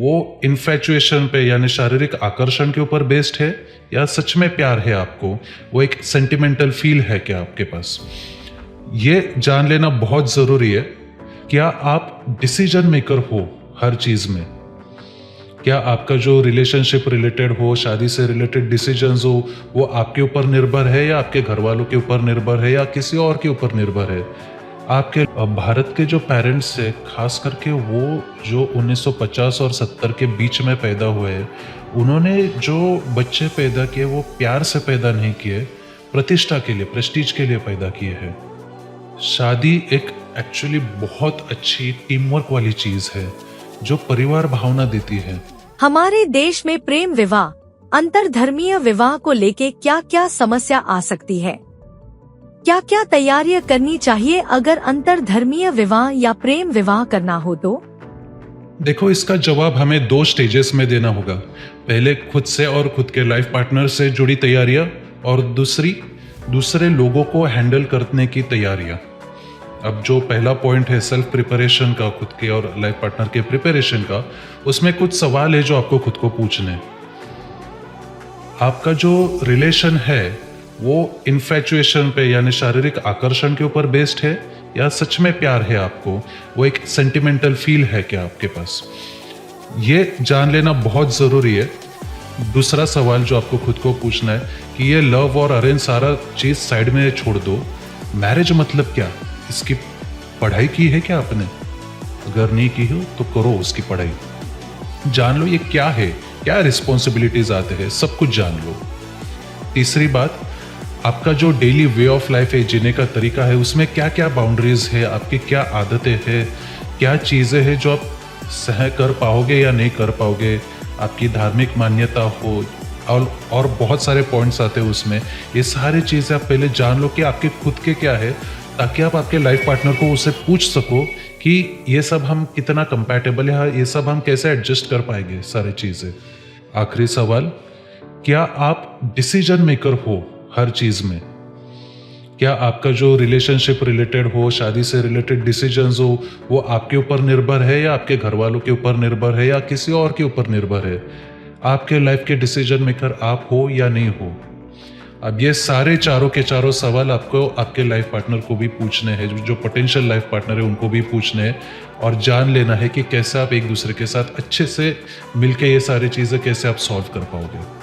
वो इन्फैचुएशन पे यानी शारीरिक आकर्षण के ऊपर बेस्ड है या सच में प्यार है आपको, वो एक सेंटिमेंटल फील है क्या आपके पास। ये जान लेना बहुत ज़रूरी है। क्या आप डिसीजन मेकर हो हर चीज़ में? क्या आपका जो रिलेशनशिप रिलेटेड हो, शादी से रिलेटेड डिसीजंस हो, वो आपके ऊपर निर्भर है या आपके घर वालों के ऊपर निर्भर है या किसी और के ऊपर निर्भर है? आपके भारत के जो पेरेंट्स है, खास करके वो जो 1950 और 70 के बीच में पैदा हुए हैं, उन्होंने जो बच्चे पैदा किए वो प्यार से पैदा नहीं किए, प्रतिष्ठा के लिए, प्रेस्टीज के लिए पैदा किए हैं। शादी एक एक्चुअली बहुत अच्छी टीम वर्क वाली चीज है जो परिवार भावना देती है। हमारे देश में प्रेम विवाह, अंतरधर्मीय विवाह को लेके क्या क्या समस्या आ सकती है? क्या क्या तैयारियां करनी चाहिए अगर अंतरधर्मीय विवाह या प्रेम विवाह करना हो तो? देखो, इसका जवाब हमें 2 स्टेजेस में देना होगा। पहले खुद से और खुद के लाइफ पार्टनर से जुड़ी तैयारियां, और दूसरे लोगों को हैंडल करने की तैयारियां। अब जो पहला पॉइंट है सेल्फ प्रिपरेशन का, खुद के और लाइफ पार्टनर के प्रिपरेशन का, उसमें कुछ सवाल है जो आपको खुद को पूछने। आपका जो रिलेशन है वो इन्फैचुएशन पे यानी शारीरिक आकर्षण के ऊपर बेस्ड है या सच में प्यार है आपको, वो एक सेंटिमेंटल फील है क्या आपके पास। ये जान लेना बहुत ज़रूरी है। दूसरा सवाल जो आपको खुद को पूछना है कि ये लव और अरेंज सारा चीज़ साइड में छोड़ दो, मैरिज मतलब क्या? इसकी पढ़ाई की है क्या आपने? अगर नहीं की हो तो करो उसकी पढ़ाई, जान लो ये क्या है, क्या रिस्पॉन्सिबिलिटीज आते हैं, सब कुछ जान लो। तीसरी बात, आपका जो डेली वे ऑफ लाइफ है, जीने का तरीका है, उसमें क्या क्या बाउंड्रीज है, आपकी क्या आदतें हैं, क्या चीज़ें हैं जो आप सह कर पाओगे या नहीं कर पाओगे, आपकी धार्मिक मान्यता हो, और बहुत सारे पॉइंट्स आते हैं उसमें। ये सारी चीज़ें आप पहले जान लो कि आपके खुद के क्या है, ताकि आप आपके लाइफ पार्टनर को उससे पूछ सको कि ये सब हम कितना कंपैटिबल है, ये सब हम कैसे एडजस्ट कर पाएंगे सारी चीज़ें। आखिरी सवाल, क्या आप डिसीजन मेकर हो हर चीज़ में? क्या आपका जो रिलेशनशिप रिलेटेड हो, शादी से रिलेटेड डिसीजंस हो, वो आपके ऊपर निर्भर है या आपके घर वालों के ऊपर निर्भर है या किसी और के ऊपर निर्भर है? आपके लाइफ के डिसीजन मेकर आप हो या नहीं हो? अब ये सारे चारों के चारों सवाल आपको आपके लाइफ पार्टनर को भी पूछने हैं, जो पोटेंशियल लाइफ पार्टनर है उनको भी पूछने हैं, और जान लेना है कि कैसे आप एक दूसरे के साथ अच्छे से मिलके ये सारी चीज़ें कैसे आप सॉल्व कर पाओगे।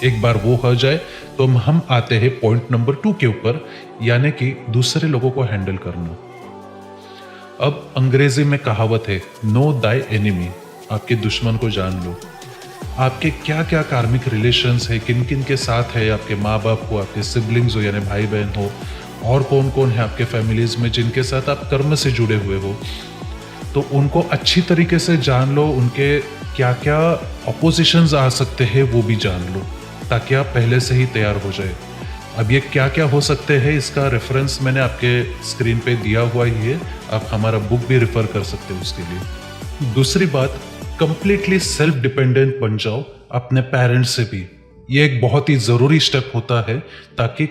एक बार वो हो जाए तो हम आते हैं पॉइंट नंबर 2 के ऊपर, यानी कि दूसरे लोगों को हैंडल करना। अब अंग्रेजी में कहावत है, नो दाई एनिमी, आपके दुश्मन को जान लो। आपके क्या क्या कार्मिक रिलेशंस है, किन किन के साथ है, आपके माँ बाप हो, आपके सिबलिंग्स हो यानी भाई बहन हो, और कौन कौन है आपके फैमिलीज में जिनके साथ आप कर्म से जुड़े हुए हो, तो उनको अच्छी तरीके से जान लो। उनके क्या क्या अपोजिशंस आ सकते हैं वो भी जान लो, ताकि आप पहले से ही तैयार हो जाए। अब ये क्या क्या हो सकते हैं, इसका रेफरेंस मैंने आपके स्क्रीन पे दिया हुआ ही है, आप हमारा बुक भी रेफर कर सकते हो उसके लिए। दूसरी बात, कंप्लीटली सेल्फ डिपेंडेंट बन जाओ अपने पेरेंट्स से भी। ये एक बहुत ही ज़रूरी स्टेप होता है, ताकि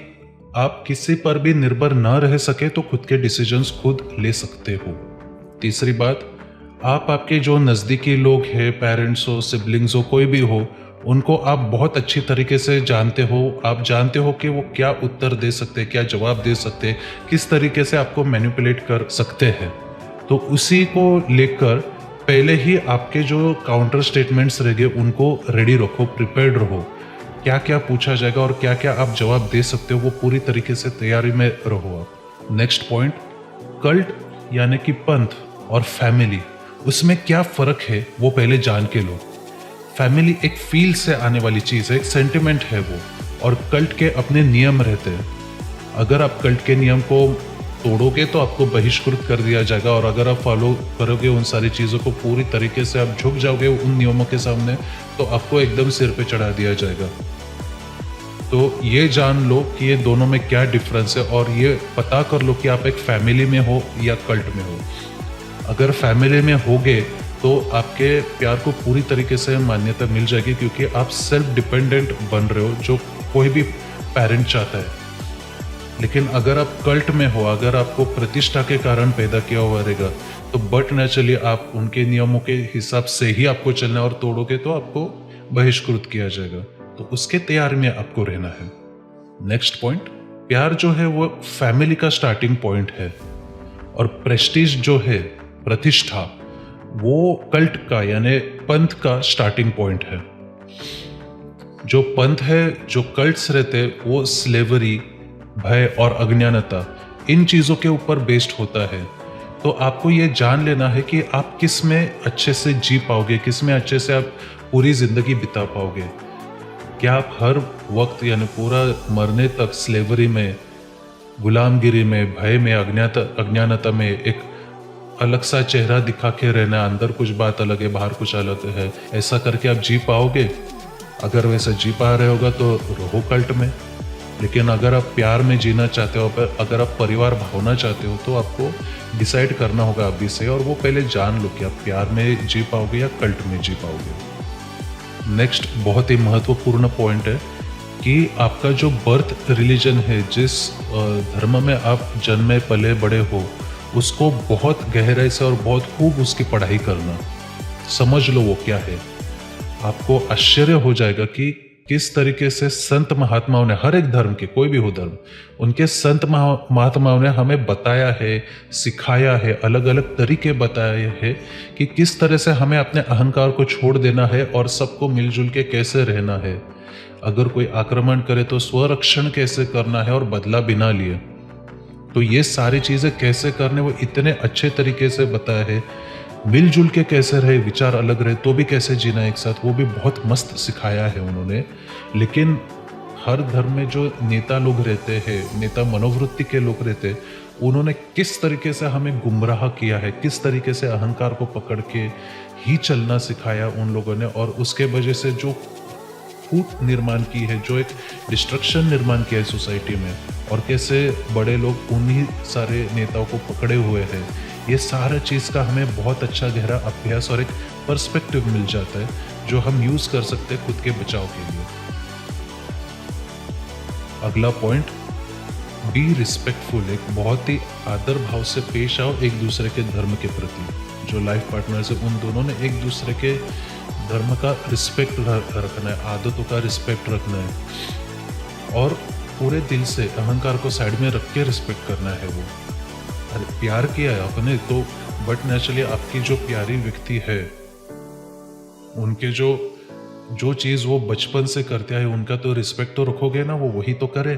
आप किसी पर भी निर्भर ना रह सके तो खुद के डिसीजंस खुद ले सकते हो। तीसरी बात, आप आपके जो नज़दीकी लोग हैं, पेरेंट्स हो, सिबलिंग्स हो, कोई भी हो, उनको आप बहुत अच्छी तरीके से जानते हो। आप जानते हो कि वो क्या उत्तर दे सकते हैं, क्या जवाब दे सकते हैं, किस तरीके से आपको मैनिपुलेट कर सकते हैं। तो उसी को लेकर पहले ही आपके जो काउंटर स्टेटमेंट्स रहेंगे उनको रेडी रखो, प्रिपेयर्ड रहो। क्या क्या पूछा जाएगा और क्या क्या आप जवाब दे सकते हो, वो पूरी तरीके से तैयारी में रहो आप। नेक्स्ट पॉइंट, कल्ट यानी कि पंथ और फैमिली, उसमें क्या फ़र्क है वो पहले जान के लो। फैमिली एक फील से आने वाली चीज़ है, एक सेंटिमेंट है वो, और कल्ट के अपने नियम रहते हैं। अगर आप कल्ट के नियम को तोड़ोगे तो आपको बहिष्कृत कर दिया जाएगा, और अगर आप फॉलो करोगे उन सारी चीज़ों को, पूरी तरीके से आप झुक जाओगे उन नियमों के सामने, तो आपको एकदम सिर पे चढ़ा दिया जाएगा। तो ये जान लो कि ये दोनों में क्या डिफरेंस है, और ये पता कर लो कि आप एक फैमिली में हो या कल्ट में हो। अगर फैमिली में होगे तो आपके प्यार को पूरी तरीके से मान्यता मिल जाएगी, क्योंकि आप सेल्फ डिपेंडेंट बन रहे हो, जो कोई भी पेरेंट चाहता है। लेकिन अगर आप कल्ट में हो, अगर आपको प्रतिष्ठा के कारण पैदा किया हुआ रहेगा, तो बट नेचुरली आप उनके नियमों के हिसाब से ही आपको चलना है, और तोड़ोगे तो आपको बहिष्कृत किया जाएगा। तो उसके तैयारी में आपको रहना है। नेक्स्ट पॉइंट, प्यार जो है वो फैमिली का स्टार्टिंग पॉइंट है, और प्रेस्टीज जो है, प्रतिष्ठा, वो कल्ट का यानी पंथ का स्टार्टिंग पॉइंट है। जो पंथ है, जो कल्ट्स रहते हैं, वो स्लेवरी, भय और अज्ञानता, इन चीजों के ऊपर बेस्ड होता है। तो आपको ये जान लेना है कि आप किस में अच्छे से जी पाओगे, किस में अच्छे से आप पूरी जिंदगी बिता पाओगे। क्या आप हर वक्त यानी पूरा मरने तक स्लेवरी में, गुलामगिरी में, भय में, अज्ञानता में एक अलग सा चेहरा दिखा के रहना, अंदर कुछ बात अलग है, बाहर कुछ अलग है, ऐसा करके आप जी पाओगे? अगर वैसा जी पा रहे होगा तो रहो कल्ट में। लेकिन अगर आप प्यार में जीना चाहते हो, अगर आप परिवार भावना चाहते हो, तो आपको डिसाइड करना होगा अभी से, और वो पहले जान लो कि आप प्यार में जी पाओगे या कल्ट में जी पाओगे। नेक्स्ट बहुत ही महत्वपूर्ण पॉइंट है कि आपका जो बर्थ रिलीजन है, जिस धर्म में आप जन्मे पले बड़े हो, उसको बहुत गहराई से और बहुत खूब उसकी पढ़ाई करना, समझ लो वो क्या है। आपको आश्चर्य हो जाएगा कि किस तरीके से संत महात्माओं ने, हर एक धर्म के, कोई भी हो धर्म, उनके संत महात्माओं ने हमें बताया है, सिखाया है, अलग अलग तरीके बताए हैं कि किस तरह से हमें अपने अहंकार को छोड़ देना है और सबको मिलजुल के कैसे रहना है। अगर कोई आक्रमण करे तो स्वरक्षण कैसे करना है और बदला बिना लिए। तो ये सारी चीजें कैसे करने, वो इतने अच्छे तरीके से बताया है। मिलजुल के कैसे रहे, विचार अलग रहे तो भी कैसे जीना एक साथ, वो भी बहुत मस्त सिखाया है उन्होंने। लेकिन हर धर्म में जो नेता लोग रहते हैं, नेता मनोवृत्ति के लोग रहते हैं, उन्होंने किस तरीके से हमें गुमराह किया है, किस तरीके से अहंकार को पकड़ के ही चलना सिखाया उन लोगों ने, और उसके वजह से जो फूट निर्माण की है, जो एक डिस्ट्रक्शन निर्माण किया है सोसाइटी में, और कैसे बड़े लोग उन्हीं सारे नेताओं को पकड़े हुए हैं। ये सारा चीज़ का हमें बहुत अच्छा गहरा अभ्यास और एक पर्सपेक्टिव मिल जाता है, जो हम यूज कर सकते हैं खुद के बचाव के लिए। अगला पॉइंट, बी रिस्पेक्टफुल। एक बहुत ही आदर भाव से पेश आओ एक दूसरे के धर्म के प्रति। जो लाइफ पार्टनर्स है, उन दोनों ने एक दूसरे के धर्म का रिस्पेक्ट रखना है, आदतों का रिस्पेक्ट रखना है, और पूरे दिल से अहंकार को साइड में रख के रिस्पेक्ट करना है। वो अरे प्यार किया है आपने तो, बट नेचुरली आपकी जो प्यारी व्यक्ति है, उनके जो चीज वो बचपन से करते आए, उनका तो रिस्पेक्ट तो रखोगे ना, वो वही तो करे।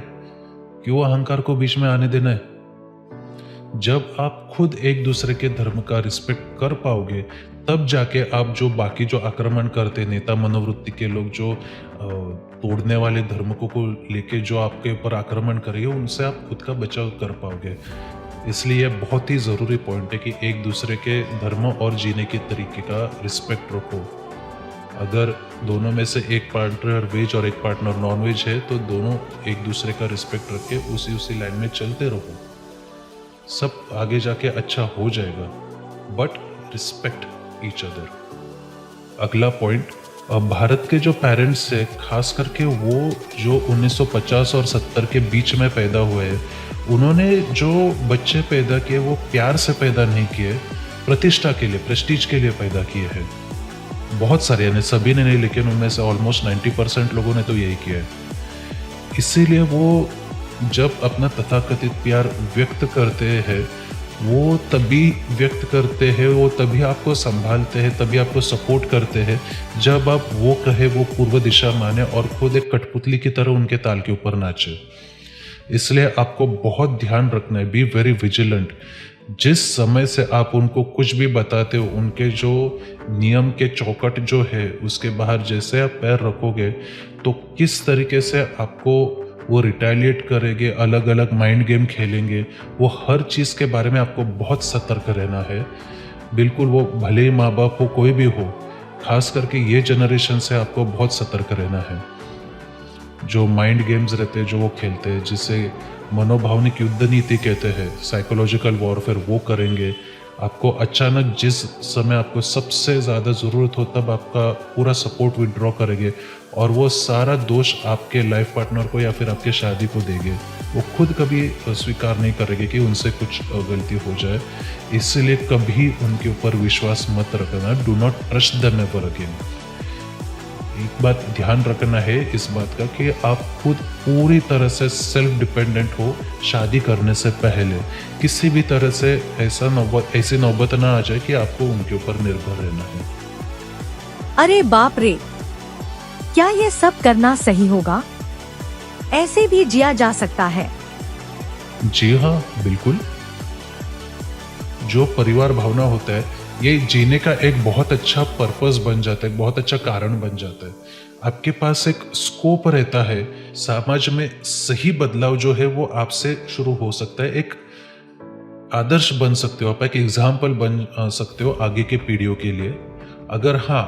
क्यों अहंकार को बीच में आने देना है? जब आप खुद एक दूसरे के धर्म का रिस्पेक्ट कर पाओगे, तब जाके आप जो बाकी जो आक्रमण करते नेता मनोवृत्ति के लोग, जो तोड़ने वाले धर्म को लेके जो आपके ऊपर आक्रमण करेंगे, उनसे आप खुद का बचाव कर पाओगे। इसलिए बहुत ही ज़रूरी पॉइंट है कि एक दूसरे के धर्म और जीने के तरीके का रिस्पेक्ट रखो। अगर दोनों में से एक पार्टनर वेज और एक पार्टनर नॉन वेज है, तो दोनों एक दूसरे का रिस्पेक्ट रख के उसी लाइन में चलते रहो, सब आगे जाके अच्छा हो जाएगा। But respect each other. अगला पॉइंट, भारत के जो पेरेंट्स है, खास करके वो जो 1950 और 70 के बीच में पैदा हुए हैं, उन्होंने जो बच्चे पैदा किए वो प्यार से पैदा नहीं किए, प्रतिष्ठा के लिए, प्रेस्टीज के लिए पैदा किए हैं। बहुत सारे, यानी सभी ने नहीं, लेकिन उनमें से ऑलमोस्ट 90% लोगों ने तो यही किया है। इसीलिए वो जब अपना तथाकथित प्यार व्यक्त करते हैं, वो तभी व्यक्त करते हैं, वो तभी आपको संभालते हैं, तभी आपको सपोर्ट करते हैं, जब आप वो कहे वो पूर्व दिशा माने और खुद एक कठपुतली की तरह उनके ताल के ऊपर नाचे। इसलिए आपको बहुत ध्यान रखना है, बी वेरी विजिलेंट। जिस समय से आप उनको कुछ भी बताते हो, उनके जो नियम के चौकट जो है उसके बाहर जैसे आप पैर रखोगे, तो किस तरीके से आपको वो रिटेलिएट करेंगे, अलग अलग माइंड गेम खेलेंगे, वो हर चीज़ के बारे में आपको बहुत सतर्क रहना है। बिल्कुल, वो भले ही माँ बाप हो, कोई भी हो, खास करके ये जनरेशन से आपको बहुत सतर्क रहना है। जो माइंड गेम्स रहते हैं जो वो खेलते हैं, जिसे मनोभावनिक युद्ध नीति कहते हैं, साइकोलॉजिकल वॉरफेयर, वो करेंगे, आपको अचानक जिस समय आपको सबसे ज़्यादा ज़रूरत हो तब आपका पूरा सपोर्ट विड्रॉ करेंगे और वो सारा दोष आपके लाइफ पार्टनर को या फिर आपके शादी को देंगे। वो खुद कभी स्वीकार नहीं करेंगे कि उनसे कुछ गलती हो जाए। इसलिए कभी उनके ऊपर विश्वास मत रखना। Do not trust them ever again. एक बात ध्यान रखना है इस बात का कि आप खुद पूरी तरह से सेल्फ डिपेंडेंट हो शादी करने से पहले। किसी भी तरह से ऐसी नौबत ना आ जाए कि आपको उनके ऊपर निर्भर रहना है। अरे बाप रे, क्या ये सब करना सही होगा? ऐसे भी जिया जा सकता है? जी हाँ, बिल्कुल। जो परिवार भावना होता है ये जीने का एक बहुत अच्छा पर्पस बन जाता है, बहुत अच्छा कारण बन जाता है। आपके पास एक स्कोप रहता है। समाज में सही बदलाव जो है वो आपसे शुरू हो सकता है। एक आदर्श बन सकते हो, आप एक एग्जाम्पल बन सकते हो आगे के पीढ़ियों के लिए। अगर हाँ,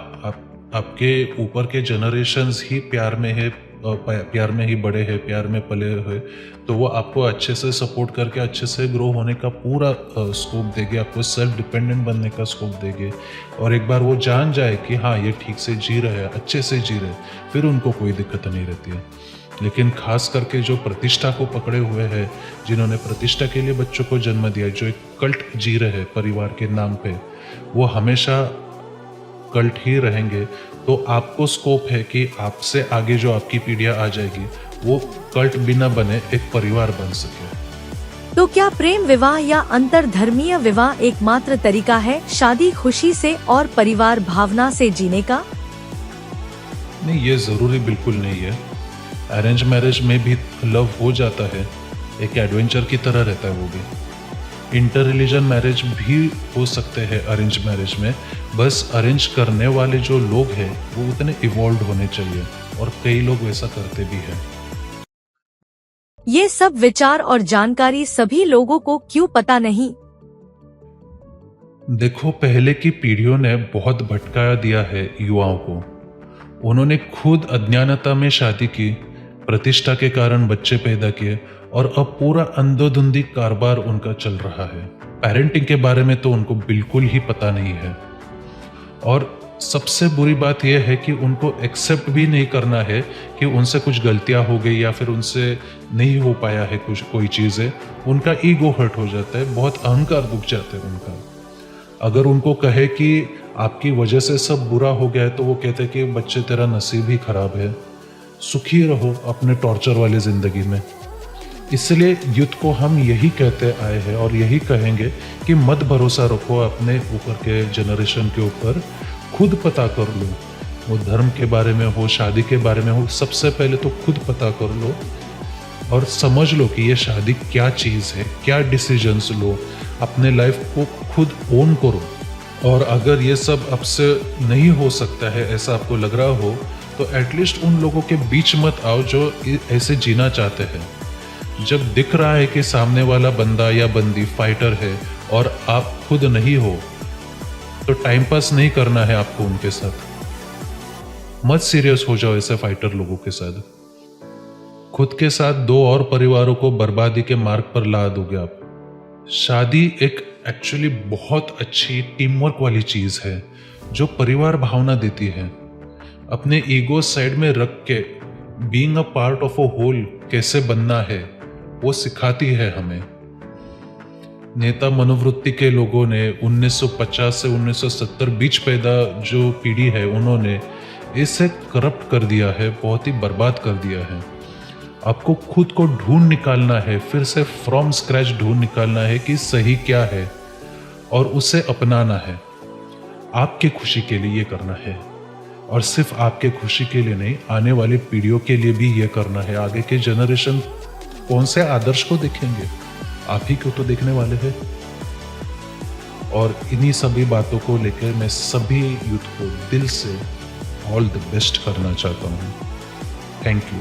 आपके ऊपर के जनरेशन्स ही प्यार में ही बड़े हैं, प्यार में पले हुए, तो वो आपको अच्छे से सपोर्ट करके अच्छे से ग्रो होने का पूरा स्कोप देंगे, आपको सेल्फ डिपेंडेंट बनने का स्कोप देंगे। और एक बार वो जान जाए कि हाँ ये ठीक से जी रहे हैं, अच्छे से जी रहे, फिर उनको कोई दिक्कत नहीं रहती है। लेकिन खास करके जो प्रतिष्ठा को पकड़े हुए हैं, जिन्होंने प्रतिष्ठा के लिए बच्चों को जन्म दिया, जो एक कल्ट जी रहे हैं परिवार के नाम पे, वो हमेशा कल्ट ही रहेंगे। तो आपको स्कोप है कि आपसे आगे जो आपकी पीढ़ियां आ जाएगी वो कल्ट भी ना बने, एक परिवार बन सके। तो क्या प्रेम विवाह या अंतरधर्मीय विवाह एकमात्र तरीका है शादी खुशी से और परिवार भावना से जीने का? नहीं, ये जरूरी बिल्कुल नहीं है। अरेंज मैरिज में भी लव हो जाता है, एक एडवेंचर की तरह रहता है वो भी। इंटर रिलीजन मैरिज भी हो सकते हैं अरेंज मैरिज में। बस अरेंज करने वाले जो लोग हैं वो उतने इवॉल्व होने चाहिए, और कई लोग वैसा करते भी हैं। ये सब विचार और जानकारी सभी लोगों को क्यों पता नहीं? देखो, पहले की पीढ़ियों ने बहुत भटकाया दिया है युवाओं को। उन्होंने खुद अज्ञानता में शादी की, प्रतिष्ठा के कारण बच्चे पैदा किए, और अब पूरा अंधोधुंधी कारोबार उनका चल रहा है। पेरेंटिंग के बारे में तो उनको बिल्कुल ही पता नहीं है। और सबसे बुरी बात यह है कि उनको एक्सेप्ट भी नहीं करना है कि उनसे कुछ गलतियां हो गई या फिर उनसे नहीं हो पाया है कोई चीज़ें। उनका ईगो हर्ट हो जाता है, बहुत अहंकार दुख जाता है उनका। अगर उनको कहे कि आपकी वजह से सब बुरा हो गया है, तो वो कहते हैं कि बच्चे तेरा नसीब ही खराब है, सुखी रहो अपने टॉर्चर वाली ज़िंदगी में। इसलिए यूथ को हम यही कहते आए हैं और यही कहेंगे कि मत भरोसा रखो अपने ऊपर के जनरेशन के ऊपर। खुद पता कर लो, वो धर्म के बारे में हो, शादी के बारे में हो, सबसे पहले तो खुद पता कर लो और समझ लो कि ये शादी क्या चीज़ है, क्या डिसीजंस लो, अपने लाइफ को खुद ओन करो। और अगर ये सब आपसे नहीं हो सकता है, ऐसा आपको लग रहा हो, तो एटलीस्ट उन लोगों के बीच मत आओ जो ऐसे जीना चाहते हैं। जब दिख रहा है कि सामने वाला बंदा या बंदी फाइटर है और आप खुद नहीं हो, तो टाइम पास नहीं करना है आपको उनके साथ। मत सीरियस हो जाओ ऐसे फाइटर लोगों के साथ। खुद के साथ दो और परिवारों को बर्बादी के मार्ग पर ला दोगे आप। शादी एक एक्चुअली बहुत अच्छी टीम वर्क वाली चीज है जो परिवार भावना देती है। अपने ईगो साइड में रख के being a part of a whole कैसे बनना है वो सिखाती है हमें। नेता मनोवृत्ति के लोगों ने 1950 से 1970 बीच पैदा जो पीढ़ी है, उन्होंने इसे करप्ट कर दिया है, बहुत ही बर्बाद कर दिया है। आपको खुद को ढूंढ निकालना है, फिर से फ्रॉम स्क्रैच ढूंढ निकालना है कि सही क्या है और उसे अपनाना है। आपके खुशी के लिए ये करना है, और सिर्फ आपके खुशी के लिए नहीं, आने वाली पीढ़ियों के लिए भी ये करना है। आगे के जनरेशन कौन से आदर्श को देखेंगे? आप ही को तो देखने वाले हैं। और इन्हीं सभी बातों को लेकर मैं सभी यूथ को दिल से ऑल द बेस्ट करना चाहता हूँ। Thank you.